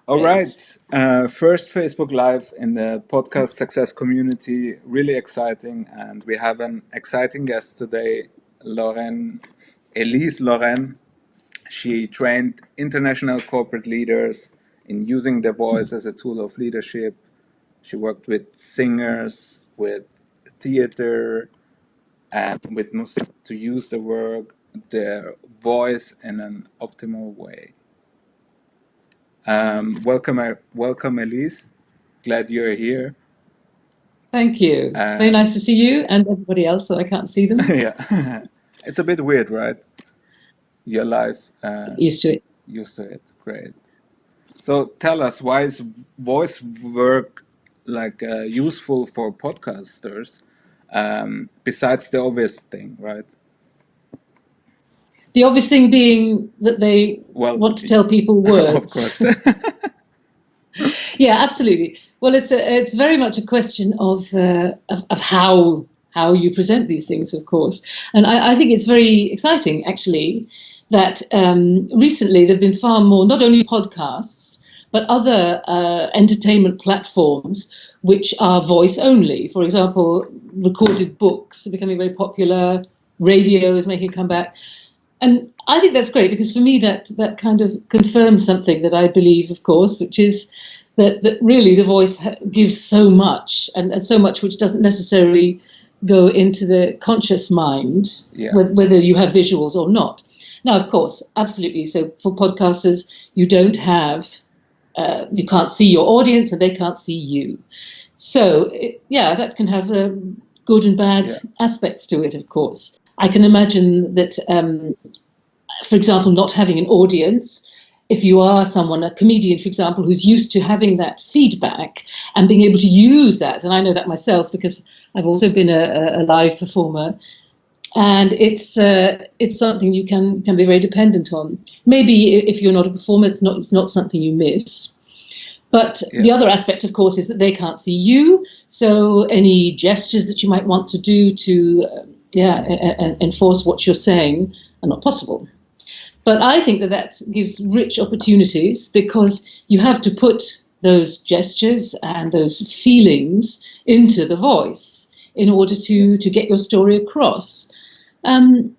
All Great. right. First Facebook Live in the podcast success community. Really exciting. And we have an exciting guest today, Lorraine, Lorraine. She trained international corporate leaders in using their voice as a tool of leadership. She worked with singers, with theater, and with music to use their voice in an optimal way. Welcome, Elise. Glad you're here. Thank you. Very And nice to see you and everybody else, so I can't see them. yeah, it's a bit weird, right? Your life, Used to it. used to it. Great. So tell us, why is voice work useful for podcasters? Besides the obvious thing, right? The obvious thing being that they Well, want to tell people of words. course. Yeah, absolutely. Well, it's very much a question of how you present these things, of course. And I think it's very exciting, actually, that recently there have been far more, not only podcasts, but other entertainment platforms which are voice only. For example, recorded books are becoming very popular. Radio is making a comeback. And I think that's great because for me that kind of confirms something that I believe, of course, which is that really the voice gives so much and so much which doesn't necessarily go into the conscious mind, Yeah. whether you have visuals or not. Now, of course, absolutely. So for podcasters, you don't have, you can't see your audience and they can't see you. So, yeah, that can have good and bad Yeah. aspects to it, of course. I can imagine that, for example, not having an audience, if you are someone, a comedian, for example, who's used to having that feedback and being able to use that, and I know that myself because I've also been a live performer, and it's something you can be very dependent on. Maybe if you're not a performer, it's not something you miss. But Yeah. the other aspect, of course, is that they can't see you. So any gestures that you might want to do to enforce what you're saying are not possible. But I think that gives rich opportunities because you have to put those gestures and those feelings into the voice in order to get your story across. I And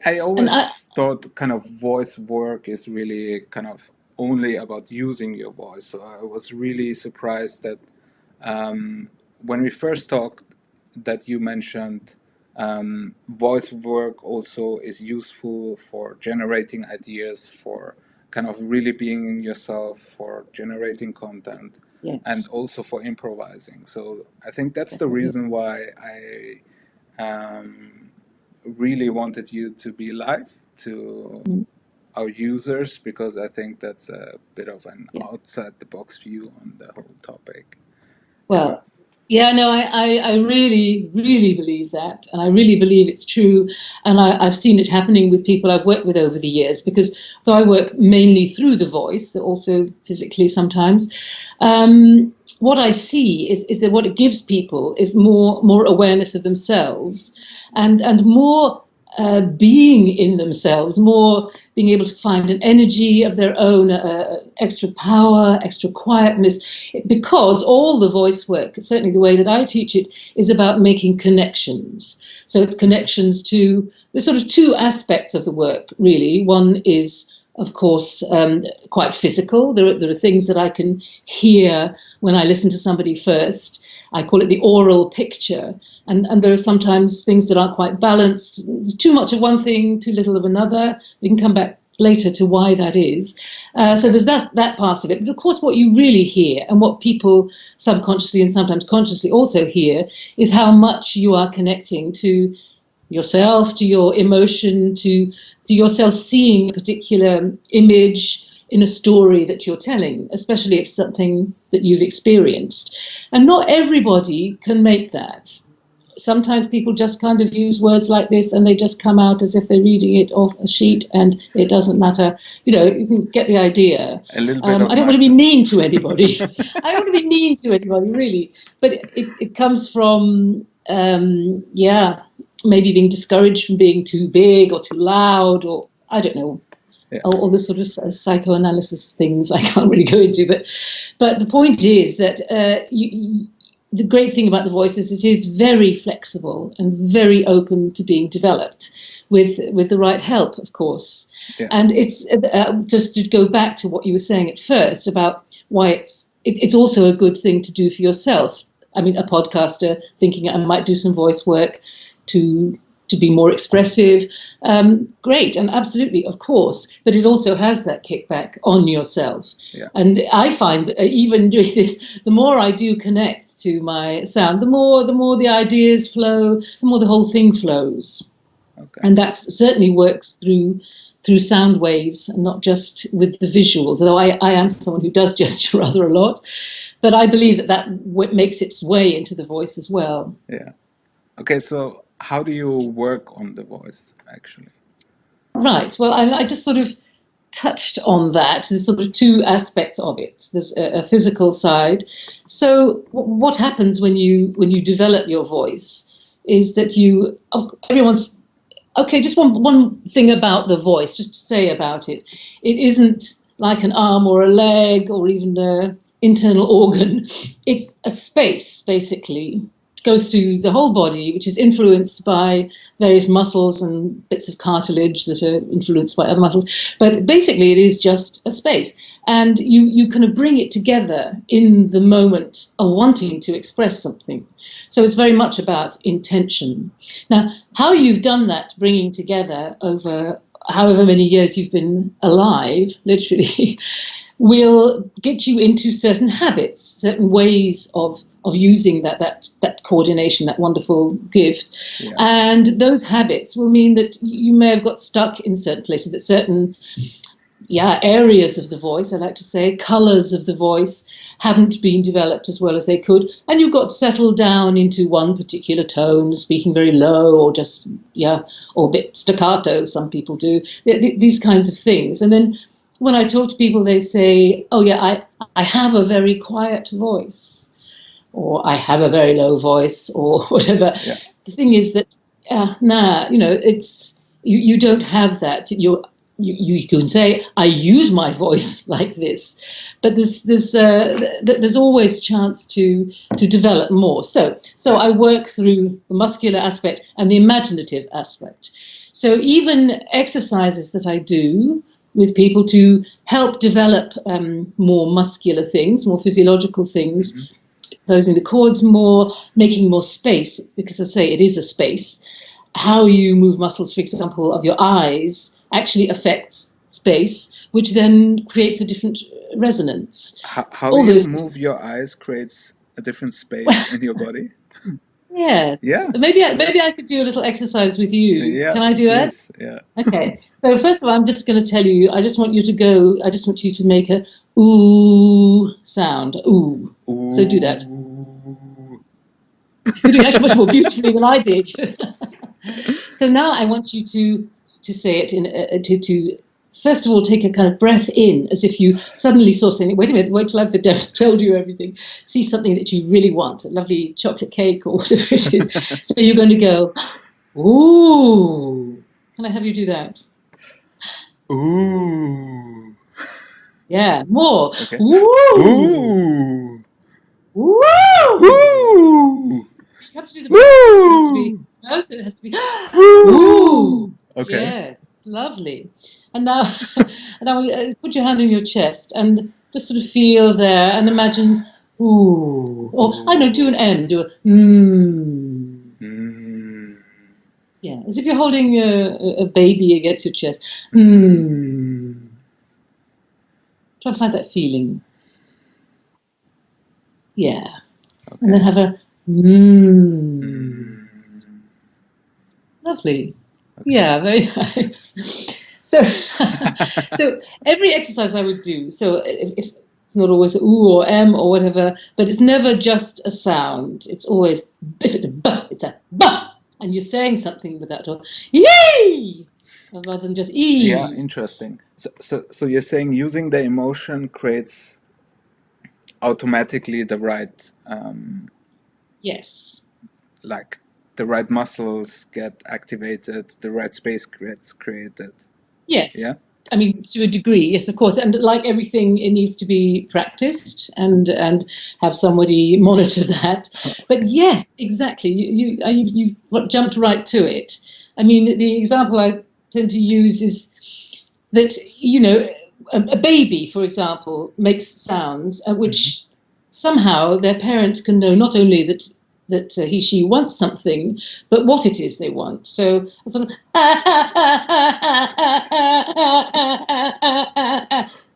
I, always thought kind of voice work is really kind of only about using your voice. So I was really surprised that when we first talked, that you mentioned voice work also is useful for generating ideas, for kind of really being in yourself, for generating content, and yes, also for improvising. So I think that's the definitely. reason why really wanted you to be live to Mm, our users, because I think that's a bit of an yeah. outside the box view on the whole topic. Yeah. Well, yeah, no, I really, really believe that. And I really believe it's true. And I've seen it happening with people I've worked with over the years, because though I work mainly through the voice, also physically sometimes, what I see is that what it gives people is more awareness of themselves and more being in themselves, more being able to find an energy of their own, extra power, extra quietness, because all the voice work, certainly the way that I teach it, is about making connections. So it's connections to, there's sort of two aspects of the work, really. One is, of course, quite physical. There are things that I can hear when I listen to somebody first. I call it the oral picture. And there are sometimes things that aren't quite balanced. There's too much of one thing, too little of another. We can come back later to why that is. So there's that part of it. But of course, what you really hear and what people subconsciously and sometimes consciously also hear is how much you are connecting to yourself, to your emotion, to yourself seeing a particular image in a story that you're telling, especially if something that you've experienced. And not everybody can make that. Sometimes people just kind of use words like this and they just come out as if they're reading it off a sheet and it doesn't matter. You can get the idea. A little bit of I don't want to be master. mean to anybody. I don't want to be mean to anybody, really. But it comes from, maybe being discouraged from being too big or too loud, or I don't know, all the sort of psychoanalysis things I can't really go into, but the point is that the great thing about the voice is it is very flexible and very open to being developed with the right help, of course. Yeah. And it's just to go back to what you were saying at first about why it's also a good thing to do for yourself. I mean, a podcaster thinking I might do some voice work to be more expressive, great, and absolutely, of course, but it also has that kickback on yourself. Yeah. And I find that even doing this, the more I do connect to my sound, the more the ideas flow, the more the whole thing flows. Okay. And that certainly works through sound waves and not just with the visuals, although I am someone who does gesture rather a lot, but I believe that makes its way into the voice as well. Yeah. Okay, so how do you work on the voice, actually? Right. Well, I just sort of touched on that. There's sort of two aspects of it. There's a physical side. So what happens when you develop your voice is that everyone's okay. Just one thing about the voice, just to say about it. It isn't like an arm or a leg or even an internal organ. It's a space, basically. Goes through the whole body, which is influenced by various muscles and bits of cartilage that are influenced by other muscles. But basically, it is just a space. And you kind of bring it together in the moment of wanting to express something. So it's very much about intention. Now, how you've done that, bringing together over however many years you've been alive, literally, will get you into certain habits, certain ways of using that coordination, that wonderful gift. Yeah. And those habits will mean that you may have got stuck in certain places, that certain areas of the voice, I like to say, colours of the voice haven't been developed as well as they could, and you've got settled down into one particular tone, speaking very low or just, or a bit staccato, some people do, these kinds of things. And then when I talk to people, they say, oh yeah, I have a very quiet voice, or I have a very low voice, or whatever. Yeah. The thing is that, it's you don't have that. You can say, I use my voice like this, but there's always chance to develop more. So I work through the muscular aspect and the imaginative aspect. So even exercises that I do with people to help develop more muscular things, more physiological things, mm-hmm. Closing the cords more, making more space, because I say it is a space. How you move muscles, for example, of your eyes actually affects space, which then creates a different resonance. How you move your eyes creates a different space in your body? Yeah. Yeah. Maybe I could do a little exercise with you. Yeah, Can I do please. it? Yeah. Okay. So first of all, I'm just going to tell you, I just want you to make a ooh sound. Ooh. Ooh. So do that. You're doing actually much more beautifully than I did. So now I want you to say it to first of all take a kind of breath in, as if you suddenly saw something. Wait a minute, wait till I've told you everything. See something that you really want, a lovely chocolate cake or whatever it is. So you're going to go, ooh. Can I have you do that? Ooh. Yeah, more. Okay. Ooh. Ooh. Ooh. Ooh. You have to do the Ooh. It has to be. Ooh. Okay. Yes, lovely. And now, put your hand on your chest and just sort of feel there and imagine. Ooh. Or I know, do an M. Do a mmm. Mm. Yeah, as if you're holding a baby against your chest. Mmm. Try to find that feeling. Yeah. Okay. And then have a mmm. Lovely. Okay. Yeah, very nice. So, so every exercise I would do, so if it's not always a ooh or m or whatever, but it's never just a sound. It's always, if it's a b, it's a b, and you're saying something with that, or yay, rather than just e. Yeah, interesting. So you're saying using the emotion creates automatically the right yes, like the right muscles get activated, the right space gets created. Yes. Yeah. I mean, to a degree, yes, of course. And like everything, it needs to be practiced and have somebody monitor that. But yes, exactly. You jumped right to it. I mean, the example I tend to use is that, a baby, for example, makes sounds which somehow their parents can know not only that she wants something, but what it is they want. So sort of,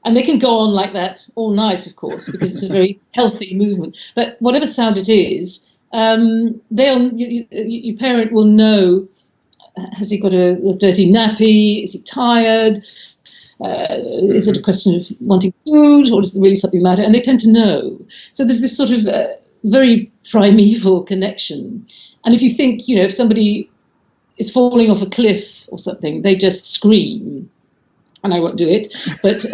and they can go on like that all night, of course, because it's a very healthy movement. But whatever sound it is, your parent will know. Has he got a dirty nappy? Is he tired? Is it a question of wanting food, or is it really something matter? And they tend to know. So there's this sort of very primeval connection. And if you think, if somebody is falling off a cliff or something, they just scream. And I won't do it, but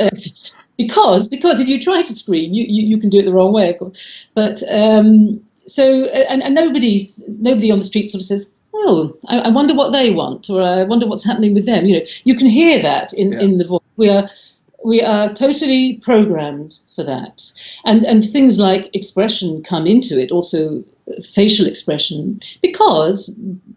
because if you try to scream, you can do it the wrong way, of course. But so nobody on the street sort of says, "Oh, I wonder what they want," or "I wonder what's happening with them." You can hear that in the voice. We are totally programmed for that, and things like expression come into it, also facial expression, because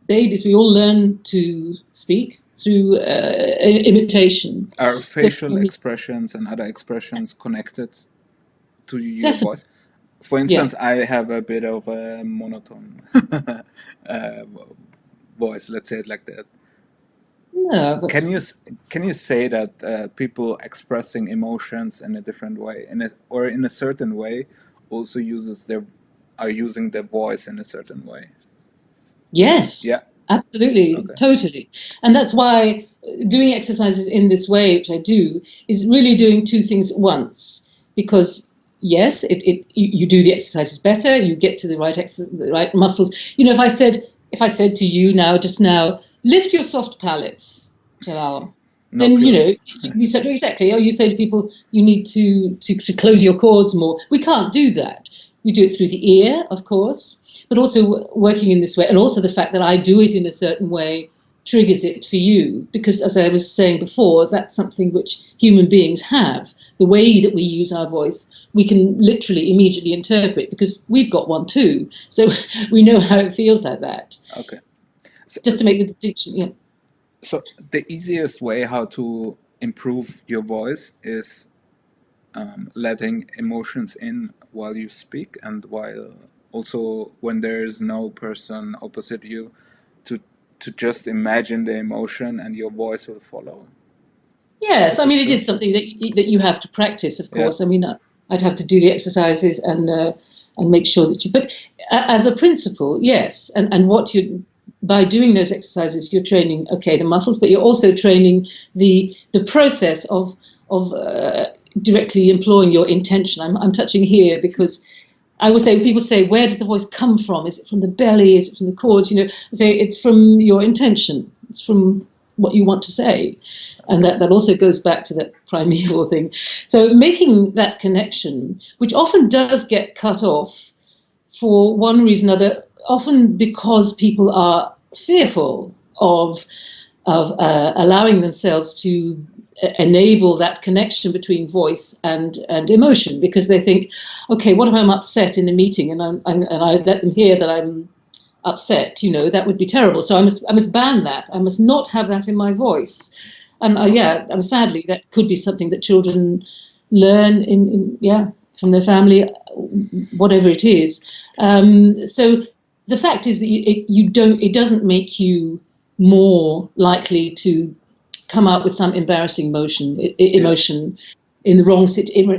babies, we all learn to speak through imitation. Are So facial expressions and other expressions connected to your definitely, voice? For yeah. instance, I have a bit of a monotone voice. Let's say it like that. No, but Can you say that people expressing emotions in a different way, or in a certain way, also are using their voice in a certain way? yes, Yeah. absolutely, Okay. totally. And that's why doing exercises in this way, which I do, is really doing two things at once. Because yes, you do the exercises better, you get to the right muscles. If I said to you just now, lift your soft palates, Jalal, No then clue. you said exactly. Or you say to people, you need to close your cords more. We can't do that. You do it through the ear, of course, but also working in this way, and also the fact that I do it in a certain way triggers it for you, because as I was saying before, that's something which human beings have. The way that we use our voice, we can literally immediately interpret, because we've got one too. So we know how it feels like that. Okay. So, Just to make the distinction, yeah. so the easiest way how to improve your voice is letting emotions in while you speak, and while also when there is no person opposite you, to just imagine the emotion and your voice will follow. Yes, Is I it mean, it true? is something that you have to practice, of Yeah. course. I mean, I'd have to do the exercises and make sure that but as a principle, yes. And by doing those exercises, you're training, the muscles, but you're also training the process of directly employing your intention. I'm touching here because I would say, people say, where does the voice come from? Is it from the belly? Is it from the cords? I say it's from your intention. It's from what you want to say. And that also goes back to that primeval thing. So making that connection, which often does get cut off for one reason or another, often because people are fearful of allowing themselves to enable that connection between voice and emotion, because they think, okay, what if I'm upset in a meeting and I let them hear that I'm upset? That would be terrible. So I must ban that. I must not have that in my voice. And and sadly, that could be something that children learn from their family, whatever it is. So the fact is that it doesn't make you more likely to come up with some embarrassing emotion in the wrong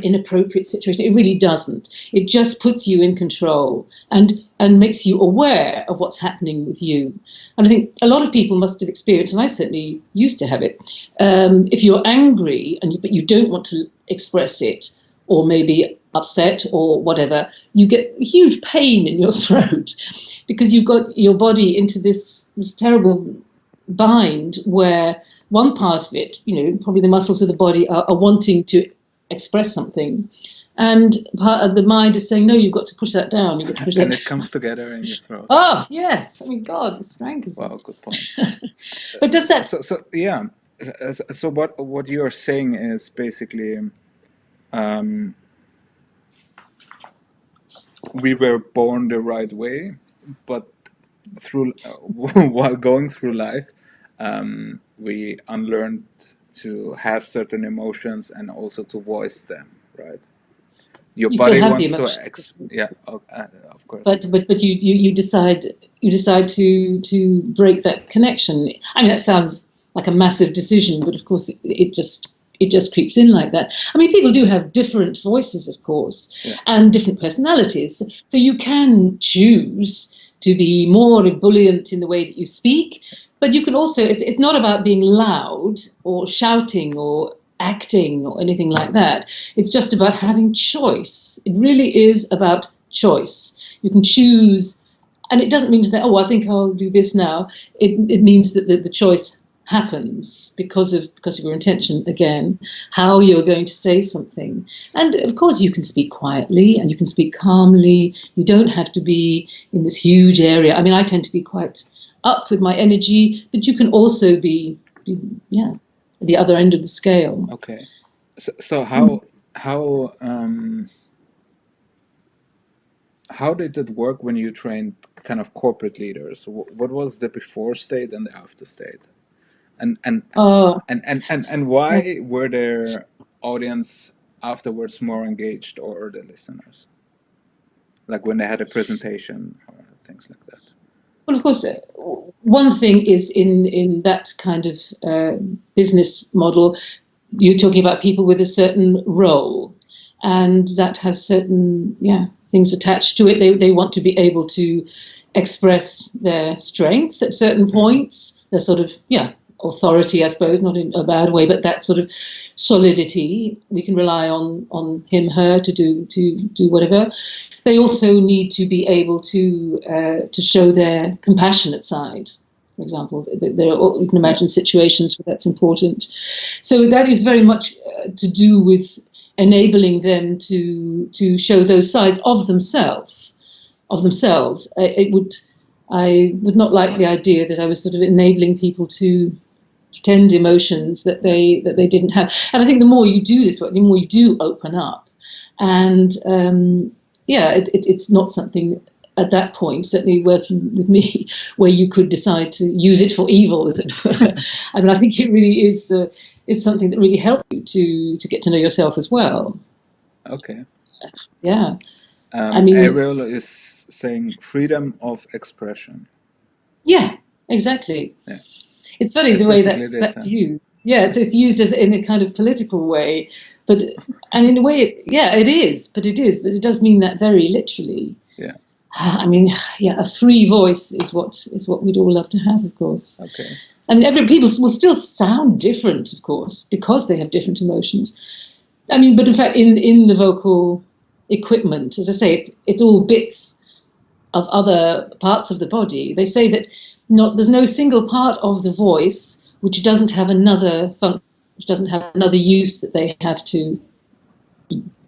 inappropriate situation. It really doesn't. It just puts you in control and makes you aware of what's happening with you. And I think a lot of people must have experienced, and I certainly used to have it. If you're angry but you don't want to express it, or maybe upset or whatever, you get huge pain in your throat because you've got your body into this terrible bind where one part of it, probably the muscles of the body are wanting to express something, and part of the mind is saying, no, you've got to push that down. You've got to push that And it down. comes together in your throat. Oh yes, I mean, God, it strangles. Wow, good point. But does that? So yeah. So what you're saying is basically um, we were born the right way, but through while going through life, we unlearned to have certain emotions and also to voice them. Right? Your You still body have the wants to emotion, yeah, of course. but you decide to break that connection. I mean, that sounds like a massive decision, but of course it just creeps in like that. I mean, people do have different voices, of course, Yeah. and different personalities. So you can choose to be more ebullient in the way that you speak, but you can also, it's not about being loud or shouting or acting or anything like that. It's just about having choice. It really is about choice. You can choose, and it doesn't mean to say, oh, I think I'll do this now. It means that the choice happens because of your intention, again, how you're going to say something. And of course you can speak quietly and you can speak calmly. You don't have to be in this huge area. I mean, I tend to be quite up with my energy, but you can also be yeah, at the other end of the scale. Okay. So how did it work when you trained kind of corporate leaders? What was the before state and the after state? And and Oh, and why were their audience afterwards more engaged, or the listeners? Like when they had a presentation or things like that. well, of course, one thing is in that kind of business model, you're talking about people with a certain role, and that has certain things attached to it. They want to be able to express their strengths at certain points. Their sort of authority, I suppose, not in a bad way, but that sort of solidity. We can rely on him, her to do whatever. They also need to be able to show their compassionate side. For example, you can imagine situations where that's important. So that is very much to do with enabling them to show those sides of themselves. I would not like the idea that I was sort of enabling people to pretend emotions that they didn't have. And I think the more you do this work, the more you do open up. And it's not something at that point, certainly working with me, where you could decide to use it for evil, as it were. I mean, I think it really is something that really helps you to get to know yourself as well. Okay. Yeah. I mean, Ariel is saying freedom of expression. yeah, exactly. Yeah. It's funny That's the way basically this. that's used. Yeah, it's used as in a kind of political way, and in a way, it is. But it does mean that very literally. Yeah. I mean, a free voice is what we'd all love to have, of course. Okay. I mean, people will still sound different, of course, because they have different emotions. I mean, but in fact, in the vocal equipment, as I say, it's all bits of other parts of the body. They say that there's no single part of the voice which doesn't have another function, which doesn't have another use that they have to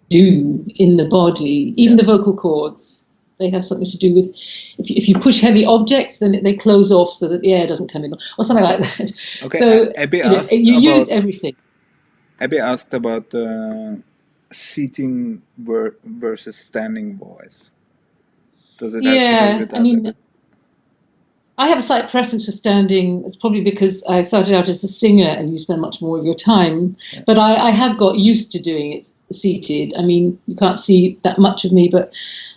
do in the body. Even the vocal cords, they have something to do with, if you push heavy objects, then they close off so that the air doesn't come in, or something like that. Okay. So Abby use everything. Abby asked about seating versus standing voice. Does it have to do with that? I mean, I have a slight preference for standing. It's probably because I started out as a singer and you spend much more of your time. Yeah. But I have got used to doing it seated. I mean, you can't see that much of me, but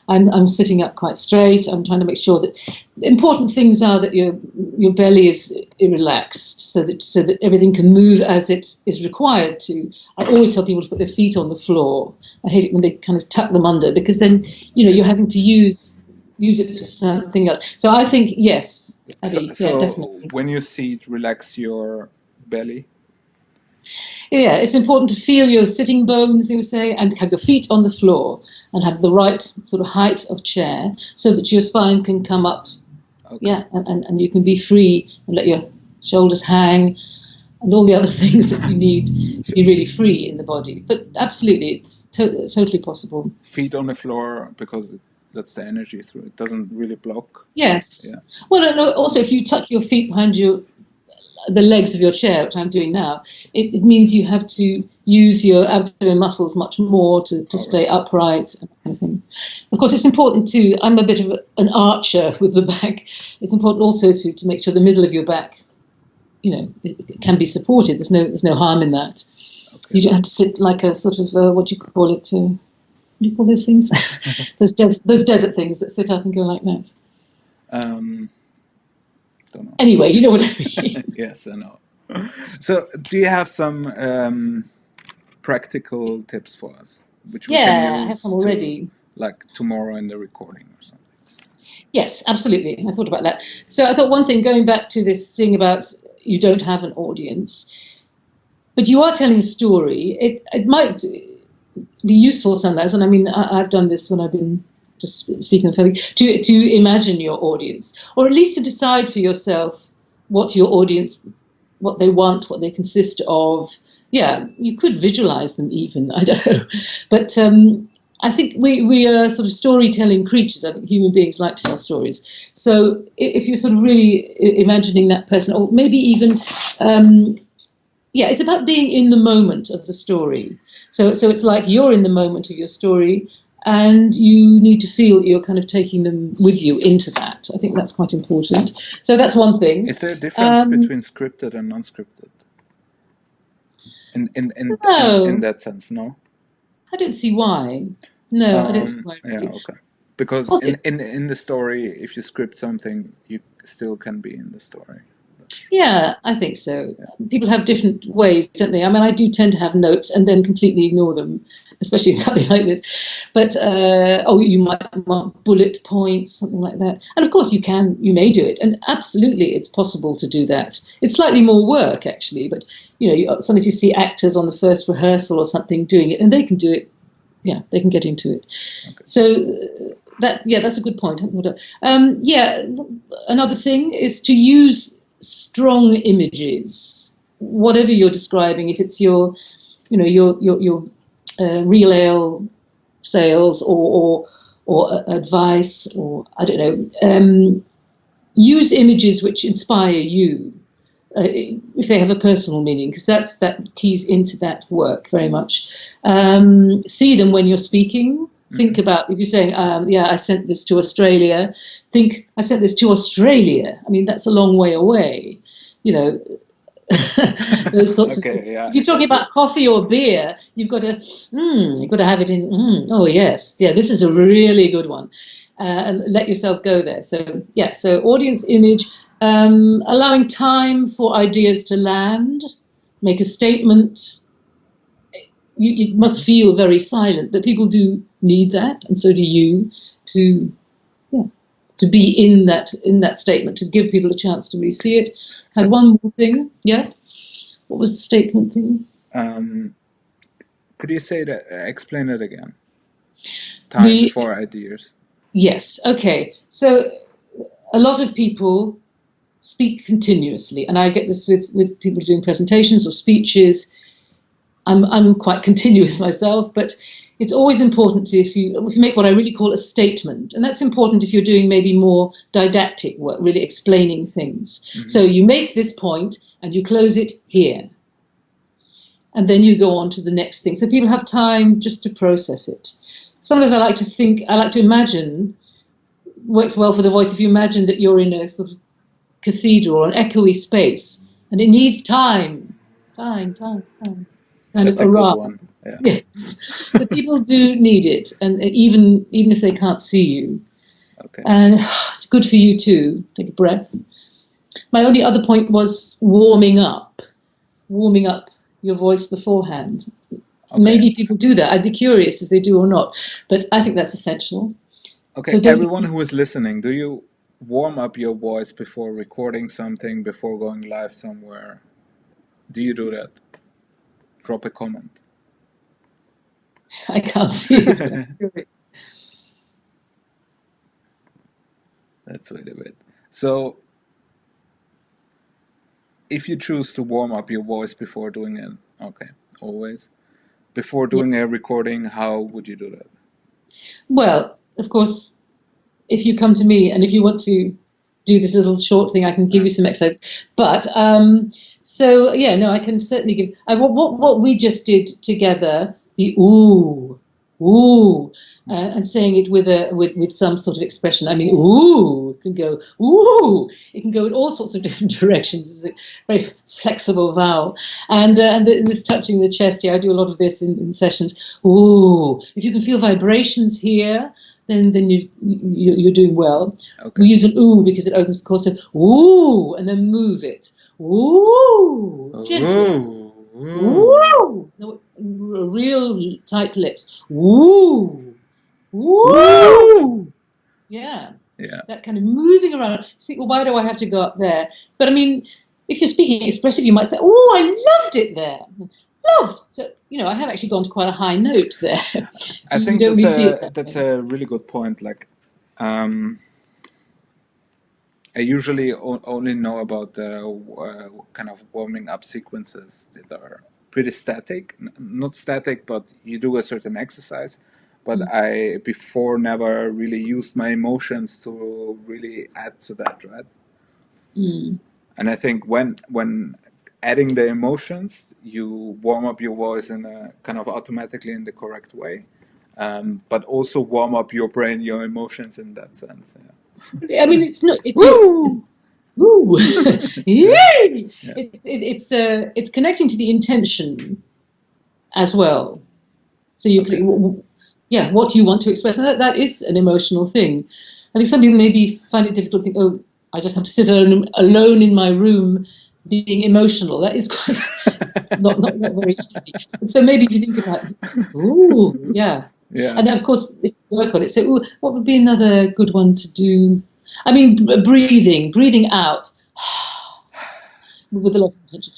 I'm sitting up quite straight. I'm trying to make sure that important things are that your belly is relaxed, so that everything can move as it is required to. I always tell people to put their feet on the floor. I hate it when they kind of tuck them under, because then you're having to use it for something else. So I think yes, Abby, So definitely. when you seat, relax your belly. Yeah, it's important to feel your sitting bones, they would say, and have your feet on the floor and have the right sort of height of chair so that your spine can come up. Okay. Yeah, and you can be free and let your shoulders hang and all the other things that you need to be really free in the body. But absolutely, it's totally possible. Feet on the floor, because that's the energy through it. Doesn't really block. Yes. Yeah. Well, no, also, if you tuck your feet behind you, the legs of your chair, which I'm doing now, it means you have to use your abdomen muscles much more to stay upright, and that kind of thing. Of course, it's important too. I'm a bit of an archer with the back. It's important also to make sure the middle of your back, it can be supported. There's no harm in that. Okay. You don't have to sit like a sort of what do you call it? What do you call those things? those desert things that sit up and go like that. Don't know. Anyway, you know what I mean. Yes, I know. So, do you have some practical tips for us, which we can use I have some already. Like tomorrow in the recording or something? Yes, absolutely. I thought about that. So I thought one thing, going back to this thing about you don't have an audience, but you are telling a story. It might be useful sometimes, and I mean, I've done this when I've been just speaking of family, to imagine your audience, or at least to decide for yourself what your audience, what they want, what they consist of. Yeah, you could visualize them even, I don't know. But I think we are sort of storytelling creatures. I think human beings like to tell stories. So if you're sort of really imagining that person, or maybe even, it's about being in the moment of the story. So it's like you're in the moment of your story, and you need to feel that you're kind of taking them with you into that. I think that's quite important. So that's one thing. Is there a difference between scripted and non-scripted? In that sense, no? I don't see why. No, I don't see why. Yeah, okay. Because in the story, if you script something, you still can be in the story. Yeah, I think so. Yeah. People have different ways, don't they? I mean, I do tend to have notes and then completely ignore them, especially something like this. But, you might want bullet points, something like that. And of course you may do it. And absolutely, it's possible to do that. It's slightly more work, actually. But, sometimes you see actors on the first rehearsal or something doing it, and they can do it. Yeah, they can get into it. Okay. So that's a good point. Another thing is to use strong images, whatever you're describing. If it's your real ale sales or advice, or I don't know, use images which inspire you. If they have a personal meaning, because that keys into that work very much. See them when you're speaking. Think about, if you're saying, I sent this to Australia, think, I sent this to Australia. I mean, that's a long way away, those sorts of things. If you're talking about coffee or beer, you've got to have it in, oh yes, this is a really good one. And let yourself go there. So audience image, allowing time for ideas to land, make a statement. You must feel very silent, but people do need that, and so do you, to be in that statement, to give people a chance to really see it. Had one more thing, What was the statement thing? Could you explain it again? Time for ideas. Yes. Okay. So a lot of people speak continuously, and I get this with people doing presentations or speeches. I'm quite continuous myself, but it's always important if you make what I really call a statement, and that's important if you're doing maybe more didactic work, really explaining things. Mm-hmm. So you make this point and you close it here, and then you go on to the next thing. So people have time just to process it. Sometimes I like to imagine, works well for the voice if you imagine that you're in a sort of cathedral or an echoey space, and it needs time. Kind That's of a good one. Yeah. Yes, the people do need it, and even if they can't see you. Okay. And it's good for you too. Take a breath. My only other point was warming up your voice beforehand. Okay. Maybe people do that. I'd be curious if they do or not, but I think that's essential. Okay, so everyone who is listening, do you warm up your voice before recording something, before going live somewhere? Do you do that? Drop a comment. I can't see it. That's really weird. So, if you choose to warm up your voice before doing it, always. Before doing a recording, how would you do that? Well, of course, if you come to me and if you want to do this little short thing, I can give you some exercise. But so yeah, no, I can certainly give. What we just did together, the ooh, and saying it with some sort of expression. I mean, ooh can go ooh. It can go in all sorts of different directions. It's a very flexible vowel. And this touching the chest. Yeah, I do a lot of this in sessions. Ooh, if you can feel vibrations here, then you're doing well. Okay. We use an ooh because it opens the chord. So ooh, and then move it. Ooh, gently. Ooh, no, real tight lips. Ooh, ooh. Yeah, that kind of moving around. See, well, why do I have to go up there? But I mean, if you're speaking expressive, you might say, "Oh, I loved it there." Loved. So I have actually gone to quite a high note there. I You think don't really see it that's a really good point. Like, I usually only know about the kind of warming up sequences that are pretty static. Not static, but you do a certain exercise. But I before never really used my emotions to really add to that, right? And I think when adding the emotions, you warm up your voice in a kind of automatically in the correct way, but also warm up your brain, your emotions in that sense. Yeah. I mean, it's not. It's your. Woo! Ooh, yay! Yeah. It's connecting to the intention as well. So Okay. what you want to express, and that is an emotional thing. I think some people maybe find it difficult to think, oh, I just have to sit alone in my room being emotional. That is quite not very easy. And so maybe if you think about, ooh, yeah. Yeah. And of course, if you work on it, so what would be another good one to do? I mean, breathing out with a lot of intention.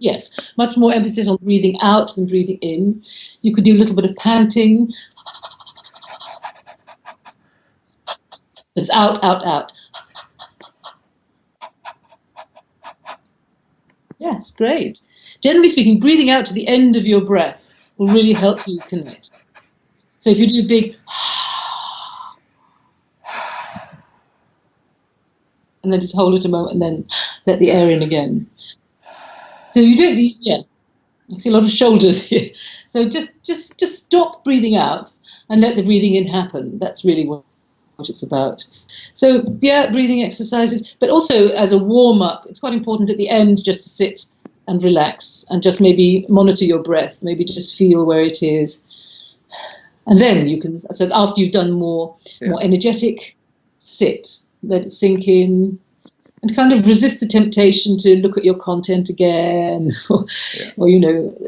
Yes, much more emphasis on breathing out than breathing in. You could do a little bit of panting. It's out, out, out. Yes, great. Generally speaking, breathing out to the end of your breath will really help you connect. So if you do a big and then just hold it a moment and then let the air in again. So you don't need, I see a lot of shoulders here. So just stop breathing out and let the breathing in happen. That's really what it's about. So breathing exercises, but also as a warm-up, it's quite important at the end just to sit and relax and just maybe monitor your breath, maybe just feel where it is. And then you can, so after you've done more energetic, sit, let it sink in, and kind of resist the temptation to look at your content again or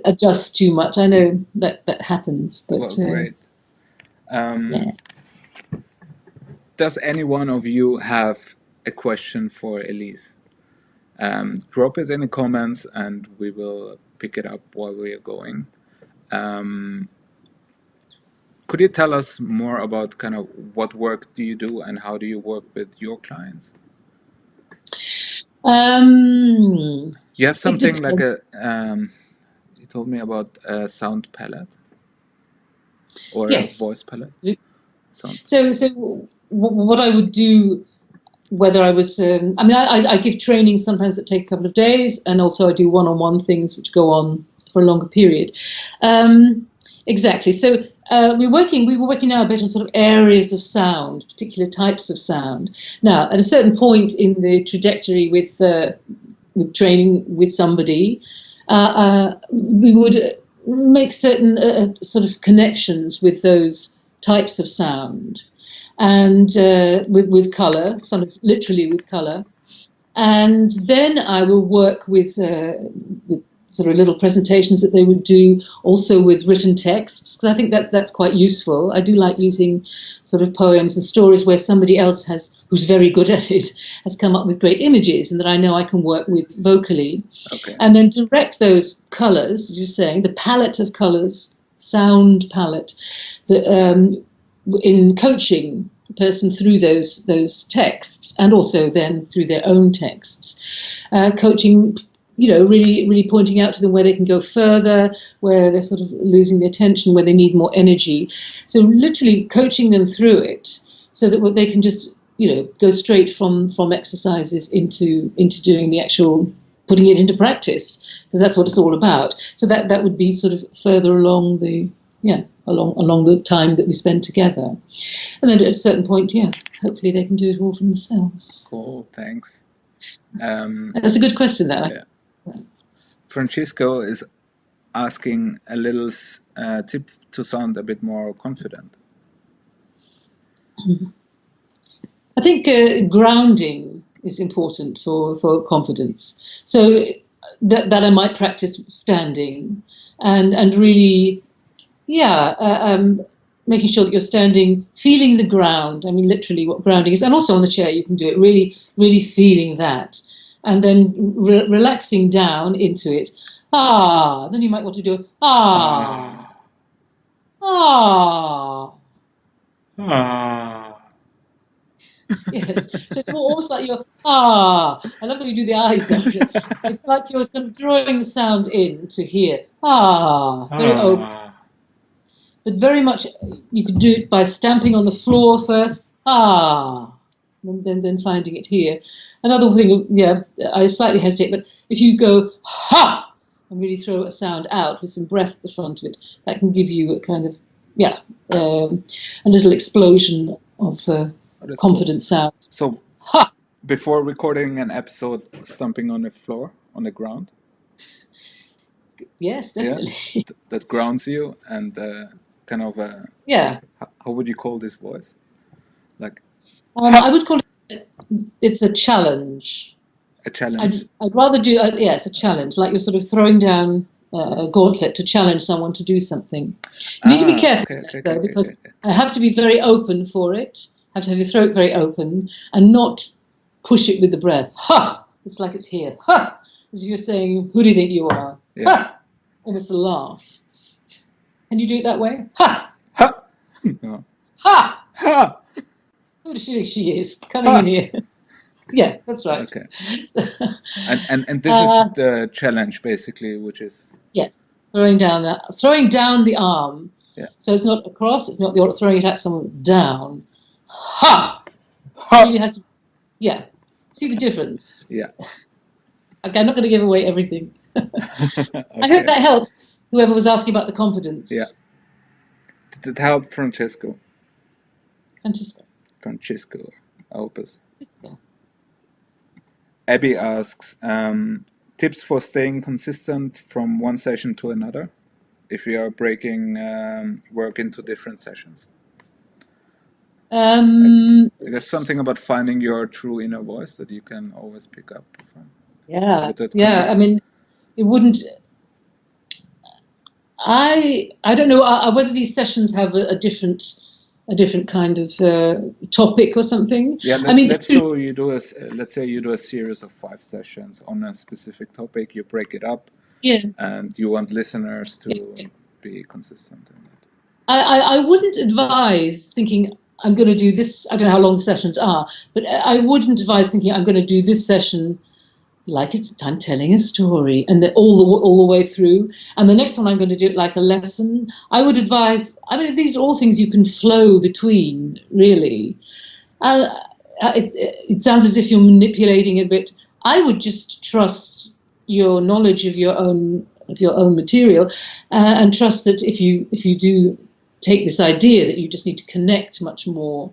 adjust too much. I know that happens. But, well, great. Does any one of you have a question for Elise? Drop it in the comments and we will pick it up while we are going. Could you tell us more about kind of what work do you do and how do you work with your clients? You have something like you told me about a sound palette or a voice palette. So what I would do, whether I was, I give trainings sometimes that take a couple of days, and also I do one-on-one things which go on for a longer period. Exactly. So we were working now a bit on sort of areas of sound, particular types of sound. Now, at a certain point in the trajectory with training with somebody, we would make certain sort of connections with those types of sound, and with color, sometimes literally with color, and then I will work with sort of little presentations that they would do, also with written texts, because I think that's quite useful. I do like using sort of poems and stories where somebody else who's very good at it, has come up with great images, and that I know I can work with vocally. Okay. And then direct those colours, as you're saying, the palette of colours, sound palette, in coaching the person through those texts, and also then through their own texts, coaching really pointing out to them where they can go further, where they're sort of losing their attention, where they need more energy. So literally coaching them through it so that they can just, go straight from exercises into doing the actual, putting it into practice, because that's what it's all about. So that would be sort of further along along the time that we spend together. And then at a certain point, hopefully they can do it all for themselves. Cool, thanks. That's a good question, that. Yeah. Francisco is asking a little tip to sound a bit more confident. I think grounding is important for confidence. So that I might practice standing and really, making sure that you're standing, feeling the ground. I mean, literally what grounding is. And also on the chair, you can do it, really, really feeling that. And then relaxing down into it. Then you might want to do Yes, so it's almost like you're I love that you do the eyes now. It's like you're kind of drawing the sound in to hear very open, but very much you could do it by stamping on the floor first, then finding it here. Another thing, I slightly hesitate, but if you go ha and really throw a sound out with some breath at the front of it, that can give you a kind of a little explosion of confident sound. So before recording an episode, stomping on the floor, on the ground? Yes, definitely. Yeah? That grounds you and kind of how would you call this voice? Like I would call it's a challenge. A challenge. I'd rather do it's a challenge, like you're sort of throwing down a gauntlet to challenge someone to do something. You need to be careful because I have to be very open for it. I have to have your throat very open and not push it with the breath. Ha! It's like it's here. Ha! As if you're saying, who do you think you are? Yeah. Ha! Almost a laugh. Can you do it that way? Ha! Ha! No. Ha! Ha! Who does she think she is? Coming in here. Yeah, that's right. Okay. And this is the challenge basically, which is throwing down the arm. Yeah. So it's not across. It's not you're throwing it at someone down. Ha! Ha! It really has to. Yeah. See the difference. Yeah. Okay, I'm not going to give away everything. Okay. I hope that helps whoever was asking about the confidence. Yeah. Did it help Francesco? Francesco. I hope it's. Abby asks, tips for staying consistent from one session to another if you are breaking work into different sessions. I guess something about finding your true inner voice that you can always pick up from. Yeah. I mean, it wouldn't. I don't know whether these sessions have a different kind of topic or something. Yeah, let's say you do a series of 5 sessions on a specific topic. You break it up. Yeah. And you want listeners to be consistent in that. I wouldn't advise thinking I'm going to do this. I don't know how long the sessions are, but I wouldn't advise thinking I'm going to do this session like I'm telling a story and all the way through. And the next one I'm going to do it like a lesson. I would advise. I mean, these are all things you can flow between, really. It sounds as if you're manipulating a bit. I would just trust your knowledge of your own material, and trust that if you do take this idea that you just need to connect much more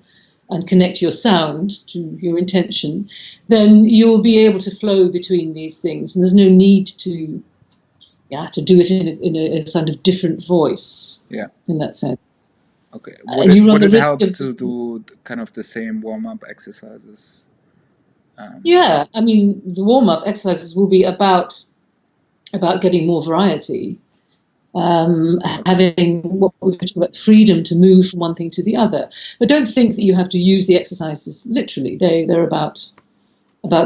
and connect your sound to your intention, then you'll be able to flow between these things, and there's no need to do it in a kind of different voice. Yeah. In that sense. Okay. Would it help to do kind of the same warm-up exercises? Yeah, I mean, the warm-up exercises will be about getting more variety, having what we talk about, freedom to move from one thing to the other. But don't think that you have to use the exercises literally. They're about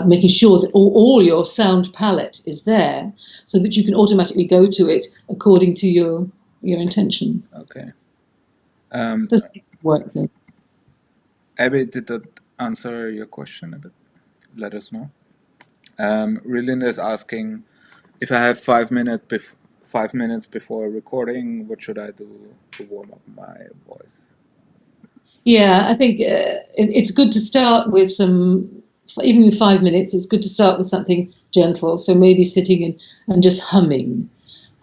making sure that all your sound palette is there, so that you can automatically go to it according to your intention. Okay. Does it work though? Abby, did that answer your question a bit? Let us know. Rilin is asking, if I have 5 minutes before recording, what should I do to warm up my voice? Yeah, I think it's good to start with even with 5 minutes, it's good to start with something gentle. So maybe sitting and just humming.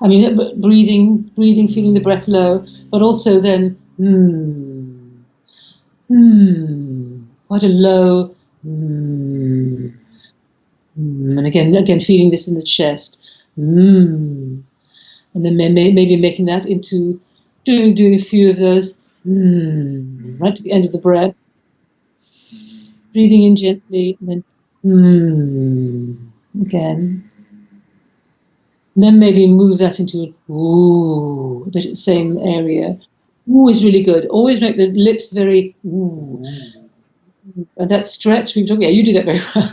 I mean, breathing, feeling the breath low, but also then, quite a low, and again, feeling this in the chest, and then maybe making that into doing a few of those, right to the end of the breath, breathing in gently, and then, again. And then maybe move that into ooh, a bit at the same area. Ooh is really good. Always make the lips very ooh. And that stretch we talk. Yeah, you do that very well.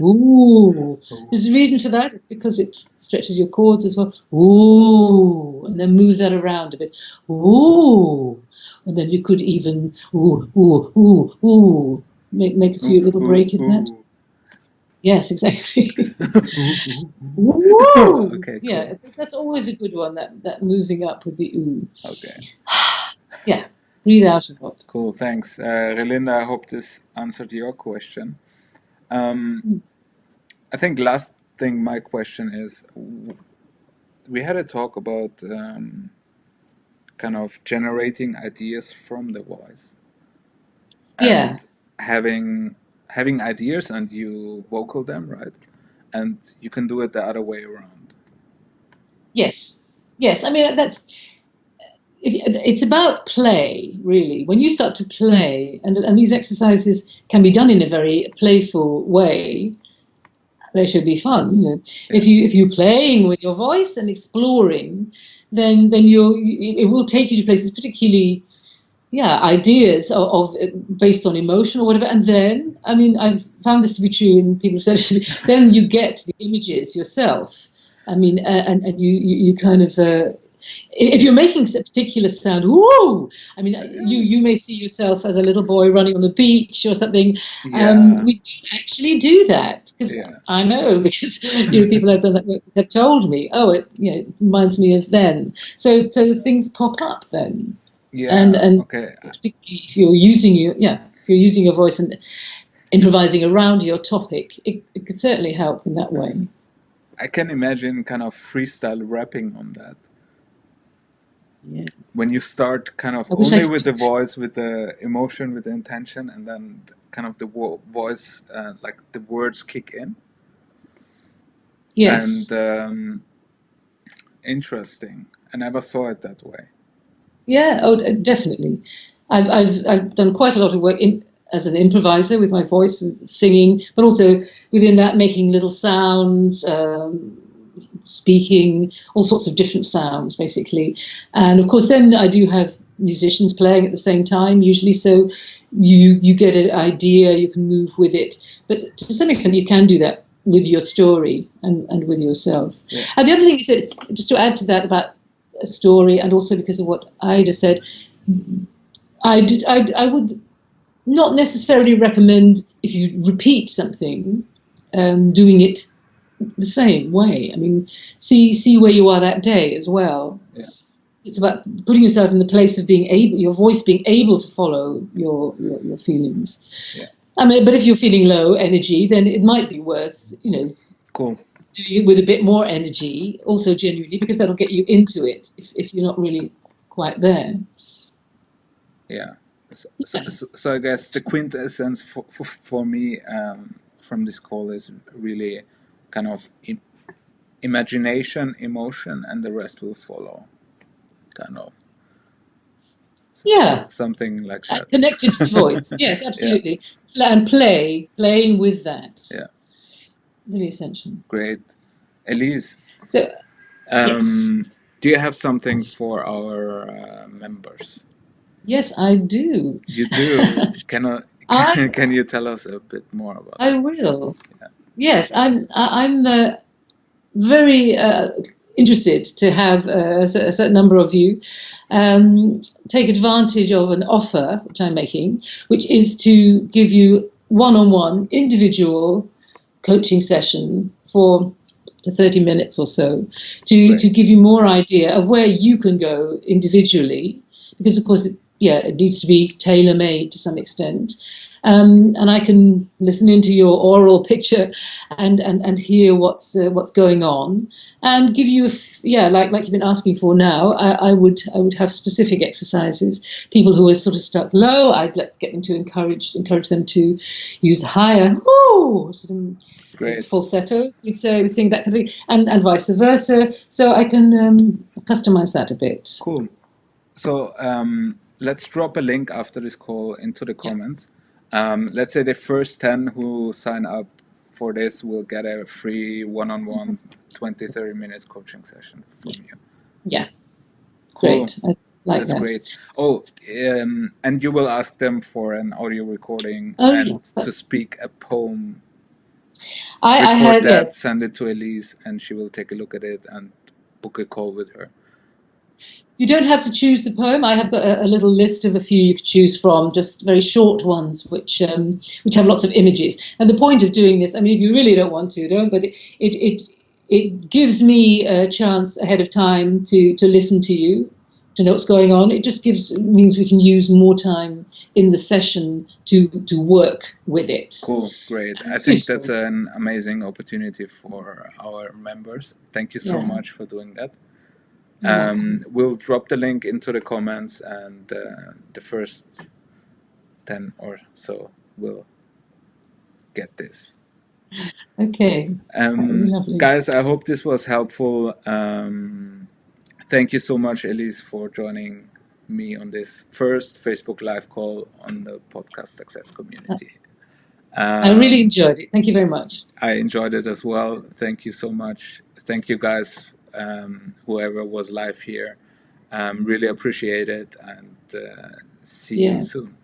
Ooh. There's a reason for that. It's because it stretches your cords as well. Ooh, and then move that around a bit. Ooh, and then you could even ooh. Make a few little break in that. Yes, exactly. Woo! Okay, cool. Yeah, that's always a good one. That moving up with the ooh. Okay. Yeah, breathe out a lot. Cool, thanks. Relinda, I hope this answered your question. I think last thing my question is, we had a talk about kind of generating ideas from the voice. Yeah. And having ideas and you vocal them, right? And you can do it the other way around. Yes. I mean, it's about play, really. When you start to play, and these exercises can be done in a very playful way, they should be fun. You know, yeah. If you're playing with your voice and exploring, then it will take you to places, particularly, ideas of based on emotion or whatever. And then, I mean, I've found this to be true, and people have said it to me. Then you get the images yourself. I mean, and you kind of. If you're making a particular sound, woo! I mean, you may see yourself as a little boy running on the beach or something. Yeah. We do actually do that because I know because people have done that have told me. Oh, it reminds me of then. So things pop up then. Yeah. And okay. Particularly if you're using your voice and improvising around your topic, it could certainly help in that way. I can imagine kind of freestyle rapping on that. Yeah. When you start kind of only with the voice, with the emotion, with the intention, and then kind of the voice, like the words kick in. Yes. And interesting. I never saw it that way. Yeah. Oh, definitely. I've done quite a lot of work as an improviser with my voice and singing, but also within that making little sounds. Speaking, all sorts of different sounds, basically. And of course, then I do have musicians playing at the same time, usually. So you get an idea, you can move with it. But to some extent, you can do that with your story and with yourself. Yeah. And the other thing is that, just to add to that about a story, and also because of what Ida said, I would not necessarily recommend, if you repeat something, doing it the same way. I mean, see where you are that day as well. Yeah. It's about putting yourself in the place of your voice being able to follow your feelings. Yeah. I mean, but if you're feeling low energy, then it might be worth, cool, doing it with a bit more energy, also genuinely, because that'll get you into it if you're not really quite there. Yeah. So I guess the quintessence for me from this call is really kind of imagination, emotion, and the rest will follow, kind of. Something like that. Connected to the voice. Yes, absolutely. Yeah. And playing with that. Yeah. Really essential. Great. Elise, so, yes. Do you have something for our members? Yes, I do. You do? Can you tell us a bit more about it? I will. Yeah. Yes, I'm very interested to have a certain number of you take advantage of an offer which I'm making, which is to give you one-on-one individual coaching session for to 30 minutes or so to give you more idea of where you can go individually, because of course it needs to be tailor-made to some extent, and I can listen into your oral picture and hear what's going on, and give you like you've been asking for now. I would have specific exercises. People who are sort of stuck low, I'd get them to encourage them to use higher falsettos. We'd sing that kind of thing, and vice versa. So I can customize that a bit. Cool. So let's drop a link after this call into the comments. Let's say the first 10 who sign up for this will get a free one-on-one 20-30 minutes coaching session from you. Yeah. Cool. Great. I like That's that. great. Oh, and you will ask them for an audio recording to speak a poem. Send it to Elise, and she will take a look at it and book a call with her. You don't have to choose the poem. I have got a little list of a few you could choose from, just very short ones, which have lots of images. And the point of doing this, I mean, if you really don't want to, don't. But it gives me a chance ahead of time to listen to you, to know what's going on. It just means we can use more time in the session to work with it. Cool, great. I think that's an amazing opportunity for our members. Thank you so much for doing that. We'll drop the link into the comments, and the first 10 or so will get this. Okay. Guys, I hope this was helpful. Thank you so much, Elise, for joining me on this first Facebook Live call on the podcast Success Community. I really enjoyed it. Thank you very much. I enjoyed it as well. Thank you so much. Thank you, guys. Whoever was live here, really appreciate it, and see you soon.